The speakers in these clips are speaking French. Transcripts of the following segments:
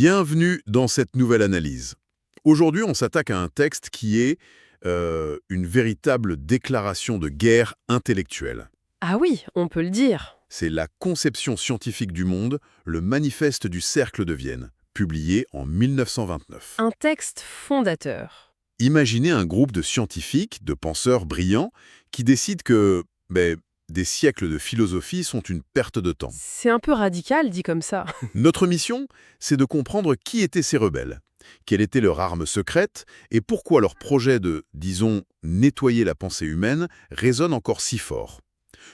Bienvenue dans cette nouvelle analyse. Aujourd'hui, on s'attaque à un texte qui est une véritable déclaration de guerre intellectuelle. Ah oui, on peut le dire. C'est la conception scientifique du monde, le manifeste du Cercle de Vienne, publié en 1929. Un texte fondateur. Imaginez un groupe de scientifiques, de penseurs brillants, qui décident que des siècles de philosophie sont une perte de temps. C'est un peu radical dit comme ça. Notre mission, c'est de comprendre qui étaient ces rebelles, quelle était leur arme secrète et pourquoi leur projet de, disons, nettoyer la pensée humaine résonne encore si fort.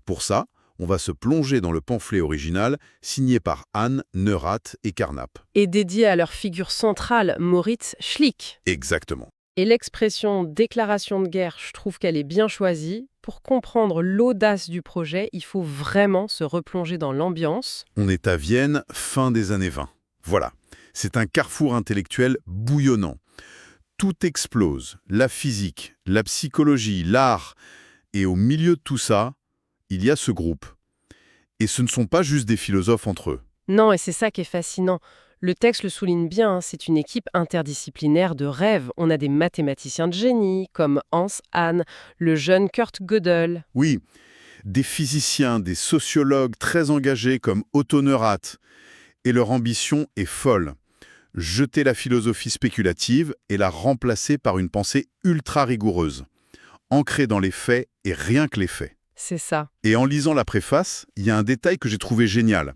Pour ça, on va se plonger dans le pamphlet original signé par Hahn, Neurath et Carnap. Et dédié à leur figure centrale, Moritz Schlick. Exactement. Et l'expression déclaration de guerre, je trouve qu'elle est bien choisie. Pour comprendre l'audace du projet, il faut vraiment se replonger dans l'ambiance. On est à Vienne, fin des années 20. Voilà, c'est un carrefour intellectuel bouillonnant. Tout explose, la physique, la psychologie, l'art. Et au milieu de tout ça, il y a ce groupe. Et ce ne sont pas juste des philosophes entre eux. Non, et c'est ça qui est fascinant. Le texte le souligne bien, hein, c'est une équipe interdisciplinaire de rêve. On a des mathématiciens de génie, comme Hans Hahn, le jeune Kurt Gödel. Oui, des physiciens, des sociologues très engagés comme Otto Neurath. Et leur ambition est folle. Jeter la philosophie spéculative et la remplacer par une pensée ultra rigoureuse, ancrée dans les faits et rien que les faits. C'est ça. Et en lisant la préface, il y a un détail que j'ai trouvé génial.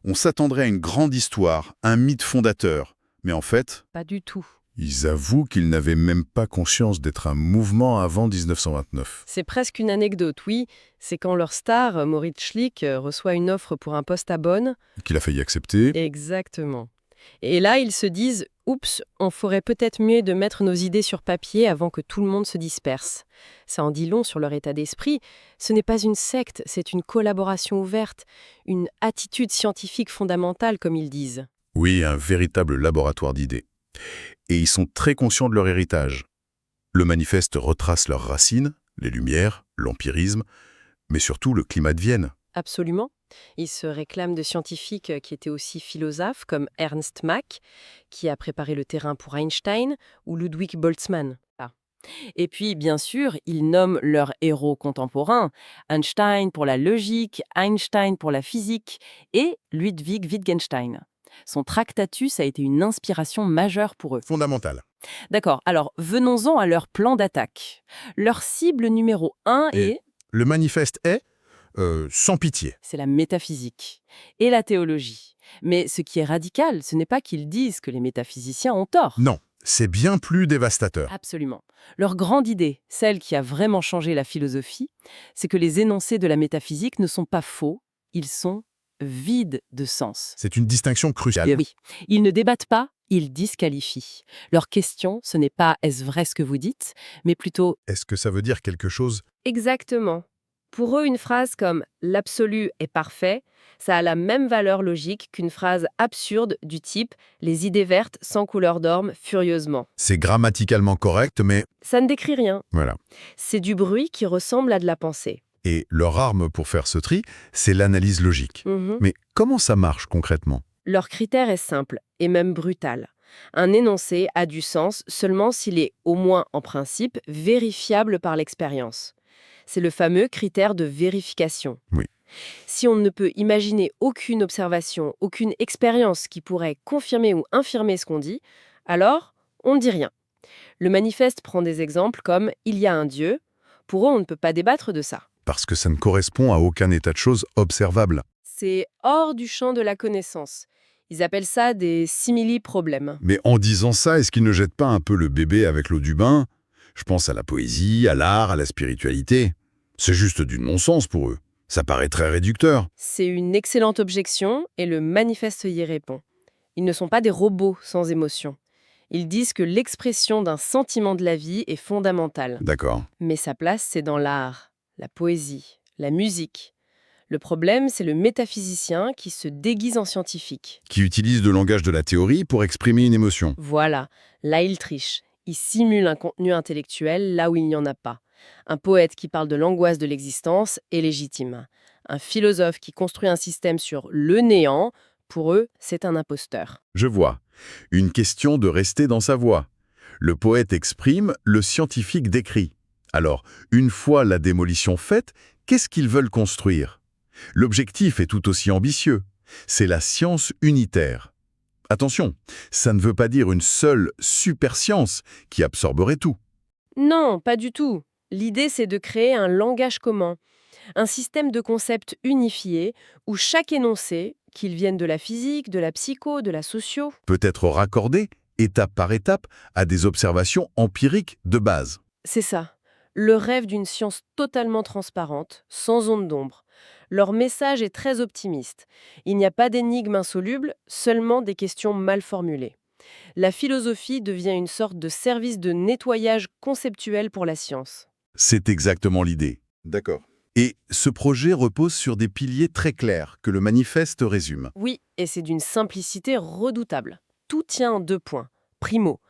On s'attendrait à une grande histoire, un mythe fondateur. Mais en fait, Pas du tout. Ils avouent qu'ils n'avaient même pas conscience d'être un mouvement avant 1929. C'est presque une anecdote, oui. C'est quand leur star, Moritz Schlick, reçoit une offre pour un poste à Bonn. Qu'il a failli accepter. Exactement. Et là, ils se disent « Oups, on ferait peut-être mieux de mettre nos idées sur papier avant que tout le monde se disperse ». Ça en dit long sur leur état d'esprit. Ce n'est pas une secte, c'est une collaboration ouverte, une attitude scientifique fondamentale, comme ils disent. Oui, un véritable laboratoire d'idées. Et ils sont très conscients de leur héritage. Le manifeste retrace leurs racines, les Lumières, l'empirisme, mais surtout le climat de Vienne. Absolument. Ils se réclament de scientifiques qui étaient aussi philosophes, comme Ernst Mach, qui a préparé le terrain pour Einstein, ou Ludwig Boltzmann. Et puis, bien sûr, ils nomment leurs héros contemporains, Einstein pour la logique, Einstein pour la physique, et Ludwig Wittgenstein. Son Tractatus a été une inspiration majeure pour eux. Fondamental. D'accord, alors venons-en à leur plan d'attaque. Leur cible numéro 1 est... Le manifeste est sans pitié. C'est la métaphysique et la théologie. Mais ce qui est radical, ce n'est pas qu'ils disent que les métaphysiciens ont tort. Non, c'est bien plus dévastateur. Absolument. Leur grande idée, celle qui a vraiment changé la philosophie, c'est que les énoncés de la métaphysique ne sont pas faux, ils sont vides de sens. C'est une distinction cruciale. Et oui, ils ne débattent pas, ils disqualifient. Leur question, ce n'est pas « est-ce vrai ce que vous dites ?», mais plutôt Est-ce que ça veut dire quelque chose? « exactement ». Pour eux, une phrase comme « l'absolu est parfait », ça a la même valeur logique qu'une phrase absurde du type « les idées vertes sans couleur d'orme furieusement C'est grammaticalement correct, mais ». Ça ne décrit rien. Voilà. C'est du bruit qui ressemble à de la pensée. Et leur arme pour faire ce tri, c'est l'analyse logique. Mais comment ça marche concrètement? Leur critère est simple et même brutal. Un énoncé a du sens seulement s'il est, au moins en principe, vérifiable par l'expérience. C'est le fameux critère de vérification. Oui. Si on ne peut imaginer aucune observation, aucune expérience qui pourrait confirmer ou infirmer ce qu'on dit, alors on ne dit rien. Le manifeste prend des exemples comme « il y a un Dieu ». Pour eux, on ne peut pas débattre de ça. Parce que ça ne correspond à aucun état de choses observable. C'est hors du champ de la connaissance. Ils appellent ça des simili-problèmes. Mais en disant ça, est-ce qu'ils ne jettent pas un peu le bébé avec l'eau du bain? Je pense à la poésie, à l'art, à la spiritualité. C'est juste du non-sens pour eux. Ça paraît très réducteur. C'est une excellente objection et le manifeste y répond. Ils ne sont pas des robots sans émotion. Ils disent que l'expression d'un sentiment de la vie est fondamentale. D'accord. Mais sa place, c'est dans l'art, la poésie, la musique. Le problème, c'est le métaphysicien qui se déguise en scientifique. Qui utilise le langage de la théorie pour exprimer une émotion. Voilà, là il triche. Il simule un contenu intellectuel là où il n'y en a pas. Un poète qui parle de l'angoisse de l'existence est légitime. Un philosophe qui construit un système sur le néant Pour eux, c'est un imposteur. Je vois. Une question de rester dans sa voie. Le poète exprime, le scientifique décrit. Alors, une fois la démolition faite, qu'est-ce qu'ils veulent construire? L'objectif est tout aussi ambitieux. C'est la science unitaire. Attention, ça ne veut pas dire une seule super-science qui absorberait tout. Non, pas du tout. L'idée, c'est de créer un langage commun, un système de concepts unifiés où chaque énoncé, qu'il vienne de la physique, de la psycho, de la socio, Peut être raccordé, étape par étape, à des observations empiriques de base. c'est ça. Le rêve d'une science totalement transparente, sans onde d'ombre. Leur message est très optimiste. Il n'y a pas d'énigmes insolubles, seulement des questions mal formulées. La philosophie devient une sorte de service de nettoyage conceptuel pour la science. C'est exactement l'idée. D'accord. Et ce projet repose sur des piliers très clairs que le manifeste résume. Oui, et c'est d'une simplicité redoutable. Tout tient en 2 points. Primo,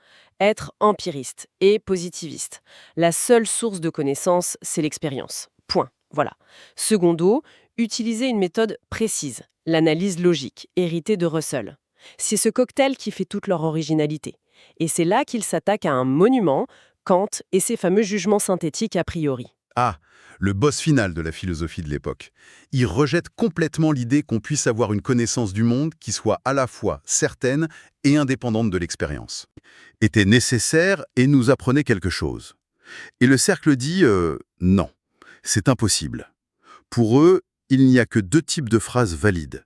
être empiriste et positiviste. La seule source de connaissance, c'est l'expérience. Point. Voilà. Secondo, utiliser une méthode précise, l'analyse logique, héritée de Russell. C'est ce cocktail qui fait toute leur originalité. Et c'est là qu'ils s'attaquent à un monument, Kant et ses fameux jugements synthétiques a priori. Ah, le boss final de la philosophie de l'époque. Il rejette complètement l'idée qu'on puisse avoir une connaissance du monde qui soit à la fois certaine et indépendante de l'expérience. Était nécessaire et nous apprenait quelque chose. Et le cercle dit non, c'est impossible. Pour eux, il n'y a que 2 types de phrases valides.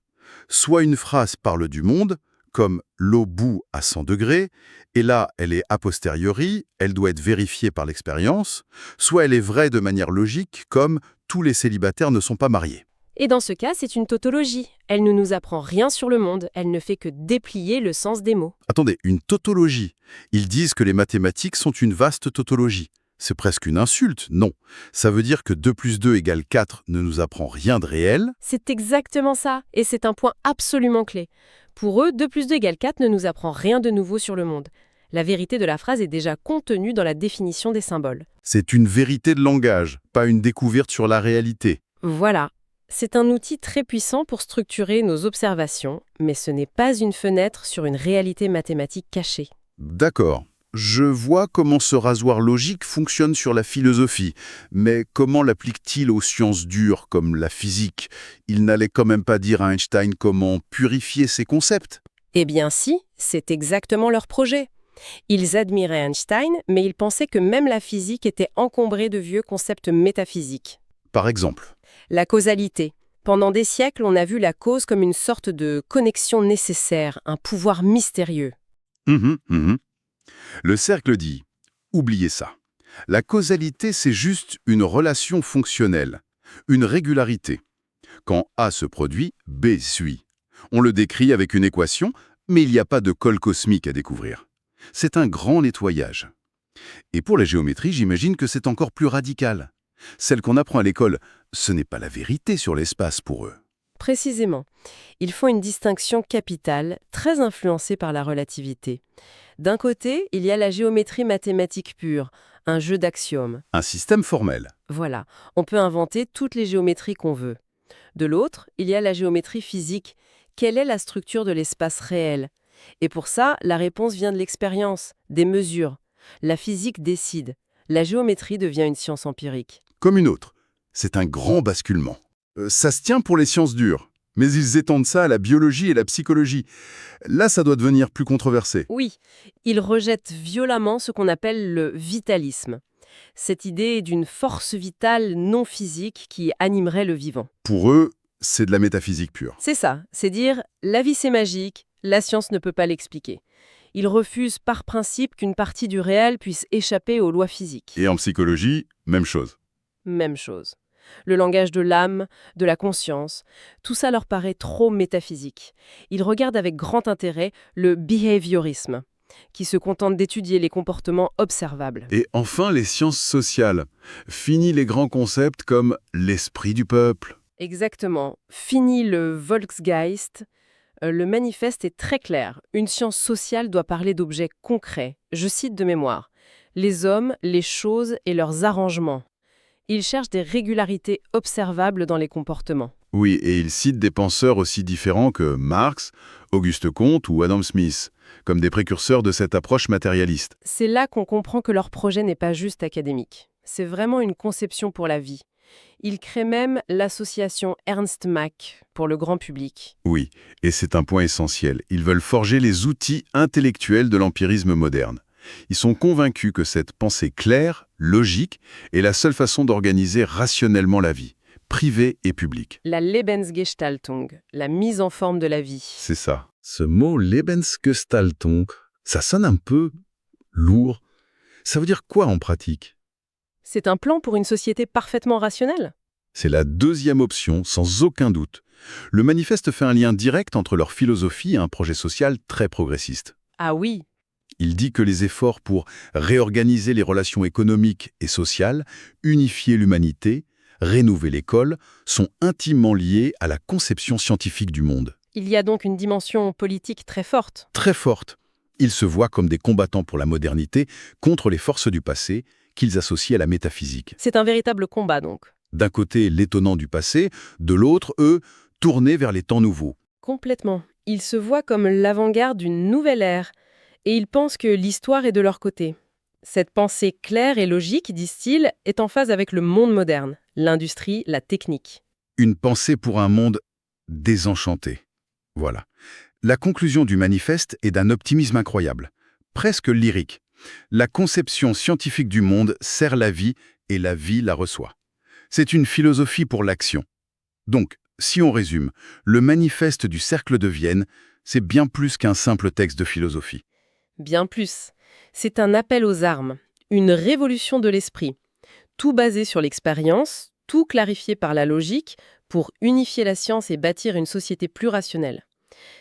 Soit une phrase parle du monde, comme l'eau bout à 100 degrés, et là, elle est a posteriori, elle doit être vérifiée par l'expérience, soit elle est vraie de manière logique, comme tous les célibataires ne sont pas mariés. Et dans ce cas, c'est une tautologie. Elle ne nous apprend rien sur le monde, elle ne fait que déplier le sens des mots. Attendez, une tautologie. Ils disent que les mathématiques sont une vaste tautologie. C'est presque une insulte, non. Ça veut dire que 2 plus 2 égale 4 ne nous apprend rien de réel. C'est exactement ça, et c'est un point absolument clé. Pour eux, 2 plus 2 égale 4 ne nous apprend rien de nouveau sur le monde. La vérité de la phrase est déjà contenue dans la définition des symboles. C'est une vérité de langage, pas une découverte sur la réalité. Voilà. C'est un outil très puissant pour structurer nos observations, mais ce n'est pas une fenêtre sur une réalité mathématique cachée. D'accord. Je vois comment ce rasoir logique fonctionne sur la philosophie, mais comment l'applique-t-il aux sciences dures comme la physique? Il n'allait quand même pas dire à Einstein comment purifier ses concepts. Eh bien si, c'est exactement leur projet. Ils admiraient Einstein, mais ils pensaient que même la physique était encombrée de vieux concepts métaphysiques. Par exemple. La causalité. Pendant des siècles, on a vu la cause comme une sorte de connexion nécessaire, un pouvoir mystérieux. Le cercle dit « Oubliez ça. La causalité, c'est juste une relation fonctionnelle, une régularité. Quand A se produit, B suit. On le décrit avec une équation, mais il n'y a pas de colle cosmique à découvrir. C'est un grand nettoyage. Et pour la géométrie, j'imagine que c'est encore plus radical. Celle qu'on apprend à l'école, ce n'est pas la vérité sur l'espace pour eux. Précisément. Ils font une distinction capitale, très influencée par la relativité. D'un côté, il y a la géométrie mathématique pure, un jeu d'axiomes. Un système formel. Voilà, on peut inventer toutes les géométries qu'on veut. De l'autre, il y a la géométrie physique. Quelle est la structure de l'espace réel? Et pour ça, la réponse vient de l'expérience, des mesures. La physique décide. La géométrie devient une science empirique. Comme une autre. C'est un grand basculement. Ça se tient pour les sciences dures, mais ils étendent ça à la biologie et la psychologie. Là, ça doit devenir plus controversé. Oui, ils rejettent violemment ce qu'on appelle le vitalisme. Cette idée d'une force vitale non physique qui animerait le vivant. Pour eux, c'est de la métaphysique pure. C'est ça, c'est dire la vie c'est magique, la science ne peut pas l'expliquer. Ils refusent par principe qu'une partie du réel puisse échapper aux lois physiques. Et en psychologie, même chose. Même chose. Le langage de l'âme, de la conscience, tout ça leur paraît trop métaphysique. Ils regardent avec grand intérêt le behaviorisme, qui se contente d'étudier les comportements observables. Et enfin, les sciences sociales. Fini les grands concepts comme l'esprit du peuple. Exactement. Fini le Volksgeist. Le manifeste est très clair. Une science sociale doit parler d'objets concrets. Je cite de mémoire. Les hommes, les choses et leurs arrangements. Ils cherchent des régularités observables dans les comportements. Oui, et il cite des penseurs aussi différents que Marx, Auguste Comte ou Adam Smith, comme des précurseurs de cette approche matérialiste. C'est là qu'on comprend que leur projet n'est pas juste académique. C'est vraiment une conception pour la vie. Ils créent même l'association Ernst Mach pour le grand public. Oui, et c'est un point essentiel. Ils veulent forger les outils intellectuels de l'empirisme moderne. Ils sont convaincus que cette pensée claire, logique, est la seule façon d'organiser rationnellement la vie, privée et publique. La Lebensgestaltung, la mise en forme de la vie. C'est ça. Ce mot Lebensgestaltung, ça sonne un peu lourd. Ça veut dire quoi en pratique? C'est un plan pour une société parfaitement rationnelle? C'est la deuxième option, sans aucun doute. Le manifeste fait un lien direct entre leur philosophie et un projet social très progressiste. Ah oui, Il dit que les efforts pour réorganiser les relations économiques et sociales, unifier l'humanité, rénover l'école, sont intimement liés à la conception scientifique du monde. il y a donc une dimension politique très forte. Très forte. Ils se voient comme des combattants pour la modernité contre les forces du passé qu'ils associent à la métaphysique. C'est un véritable combat donc. D'un côté, l'étonnant du passé, de l'autre, eux, tournés vers les temps nouveaux. Complètement. Ils se voient comme l'avant-garde d'une nouvelle ère. Et ils pensent que l'histoire est de leur côté. Cette pensée claire et logique, disent-ils, est en phase avec le monde moderne, l'industrie, la technique. Une pensée pour un monde désenchanté. Voilà. La conclusion du manifeste est d'un optimisme incroyable, presque lyrique. La conception scientifique du monde sert la vie et la vie la reçoit. C'est une philosophie pour l'action. Donc, si on résume, le manifeste du Cercle de Vienne, c'est bien plus qu'un simple texte de philosophie. Bien plus. C'est un appel aux armes, une révolution de l'esprit. Tout basé sur l'expérience, tout clarifié par la logique, pour unifier la science et bâtir une société plus rationnelle.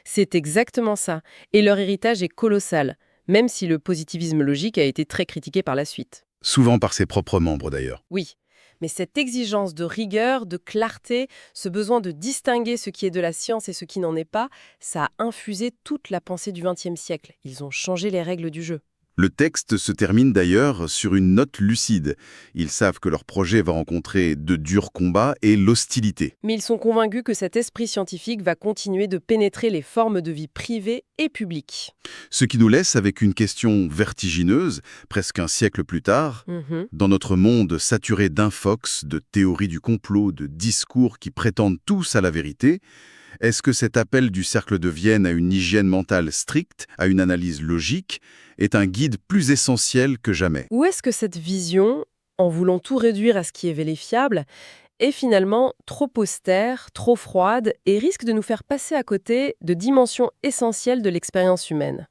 C'est exactement ça, et leur héritage est colossal, même si le positivisme logique a été très critiqué par la suite. Souvent par ses propres membres d'ailleurs. Oui, mais cette exigence de rigueur, de clarté, ce besoin de distinguer ce qui est de la science et ce qui n'en est pas, ça a infusé toute la pensée du XXe siècle. Ils ont changé les règles du jeu. Le texte se termine d'ailleurs sur une note lucide. Ils savent que leur projet va rencontrer de durs combats et l'hostilité. Mais ils sont convaincus que cet esprit scientifique va continuer de pénétrer les formes de vie privée et publique. Ce qui nous laisse avec une question vertigineuse, presque un siècle plus tard. Dans notre monde saturé d'infox, de théories du complot, de discours qui prétendent tous à la vérité, est-ce que cet appel du Cercle de Vienne à une hygiène mentale stricte, à une analyse logique, est un guide plus essentiel que jamais? Ou est-ce que cette vision, en voulant tout réduire à ce qui est vérifiable, est finalement trop austère, trop froide et risque de nous faire passer à côté de dimensions essentielles de l'expérience humaine?